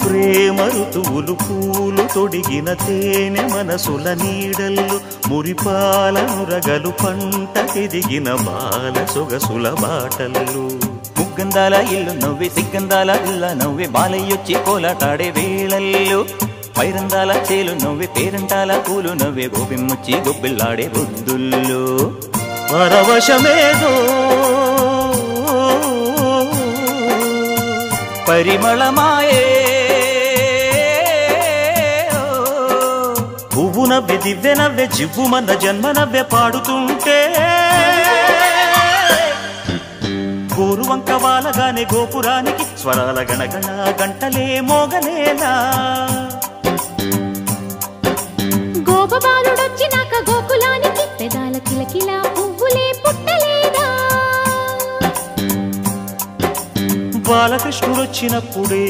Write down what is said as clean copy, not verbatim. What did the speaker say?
ప్రేమ ఋతువులు పూలు తొడిగిన తేనె మనసుల నీడల్లు మురిపాల నురగలు పంట ఎదిగిన బాల సొగసుల బాటల్లు ముగ్గందాల ఇల్లు నవ్వి సిగ్గందాల ఇల్ల నవ్వి బాలయ్యొచ్చి కోలాటాడే వేళల్లో పైరందాల చేలు నవ్వి పేరంటాల పూలు నవ్వే గోపిమ్మొచ్చి గొబ్బిల్లాడే బుద్ధుల్లో పరవశమేదో పరిమళమాయే పువ్వు నవ్వె దివ్వె నవ్వె జివ్వుమన్న జన్మ నవ్వె పాడుతుంటే గోరువంక వాలగానే గోపురానికి స్వరాల గణగణ గంటలే మోగలేలా గోపబాలుడొచ్చినాక గోకులానికి పెదాల కిలకిలా పువ్వులే పుట్టలేదా బాలకృష్ణుడొచ్చినప్పుడే